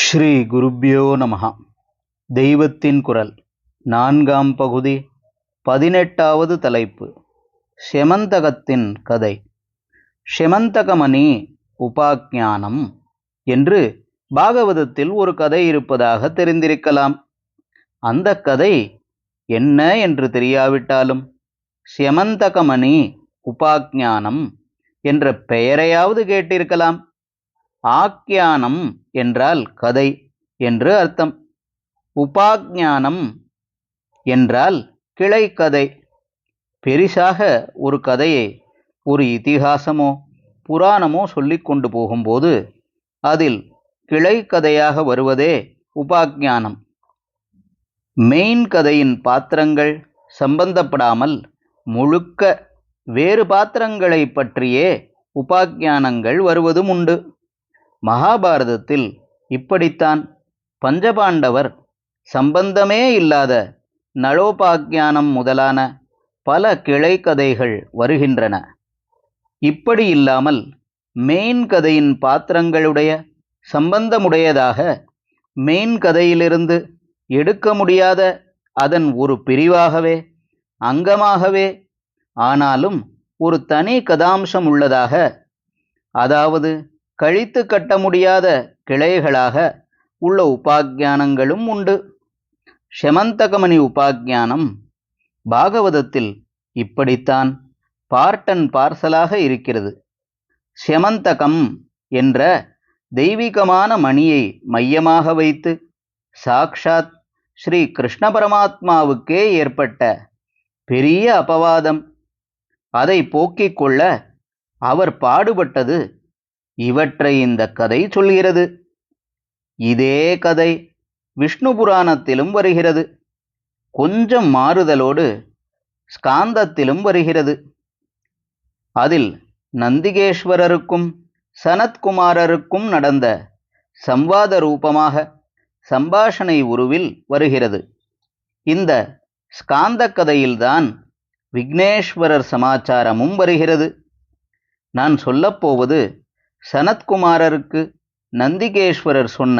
ஸ்ரீ குருப்யோ நமஹ. தெய்வத்தின் குரல் நான்காம் பகுதி 18வது தலைப்பு. செமந்தகத்தின் கதை. செமந்தகமணி உபாக்ஞானம் என்று பாகவதத்தில் ஒரு கதை இருப்பதாக தெரிந்திருக்கலாம். அந்த கதை என்ன என்று தெரியாவிட்டாலும் செமந்தகமணி உபாக்ஞானம் என்ற பெயரையாவது கேட்டிருக்கலாம். ஆக்ஞானம் என்றால் கதை என்று அர்த்தம். உபாக்ஞானம் என்றால் கிளைக்கதை. பெரிசாக ஒரு கதையை ஒரு இதிகாசமோ புராணமோ சொல்லிக் கொண்டு போகும்போது அதில் கிளைக்கதையாக வருவதே உபாக்ஞானம். மெயின் கதையின் பாத்திரங்கள் சம்பந்தப்படாமல் முழுக்க வேறு பாத்திரங்களை பற்றியே உபாக்ஞானங்கள் வருவதும் உண்டு. மகாபாரதத்தில் இப்படித்தான் பஞ்சபாண்டவர் சம்பந்தமே இல்லாத நளோபாக்ஞானம் முதலான பல கிளைக்கதைகள் வருகின்றன. இப்படி இல்லாமல் மெயின் கதையின் பாத்திரங்களுடைய சம்பந்தமுடையதாக மெயின் கதையிலிருந்து எடுக்க முடியாத அதன் ஒரு பிரிவாகவே அங்கமாகவே ஆனாலும் ஒரு தனி கதாம்சம் உள்ளதாக, அதாவது கழித்து கட்ட முடியாத கிளைகளாக உள்ள உபாக்ஞானங்களும் உண்டு. செமந்தகமணி உபாக்ஞானம் பாகவதத்தில் இப்படித்தான் பார்ட் அண்ட் பார்சலாக இருக்கிறது. செமந்தகம் என்ற தெய்வீகமான மணியை மையமாக வைத்து சாக்ஷாத் ஸ்ரீ கிருஷ்ண பரமாத்மாவுக்கே ஏற்பட்ட பெரிய அபவாதம், அதை போக்கிக் கொள்ள அவர் பாடுபட்டது, இவற்றை இந்த கதை சொல்கிறது. இதே கதை விஷ்ணு புராணத்திலும் வருகிறது. கொஞ்சம் மாறுதலோடு ஸ்காந்தத்திலும் வருகிறது. அதில் நந்திகேஸ்வரருக்கும் சனத்குமாரருக்கும் நடந்த சம்வாத ரூபமாக சம்பாஷணை உருவில் வருகிறது. இந்த ஸ்காந்த கதையில்தான் விக்னேஸ்வரர் சமாச்சாரமும் வருகிறது. நான் சொல்லப்போவது சனத்குமாரருக்கு நந்திகேஸ்வரர் சொன்ன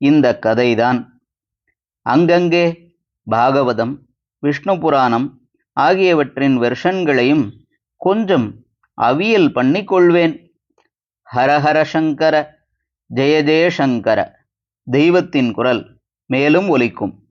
இந்த கதைதான். அங்கங்கே பாகவதம், விஷ்ணு புராணம் ஆகியவற்றின் வெர்ஷன்களையும் கொஞ்சம் அவியல் பண்ணிக்கொள்வேன். ஹரஹர சங்கர, ஜெய ஜெயசங்கர. தெய்வத்தின் குரல் மேலும் ஒலிக்கும்.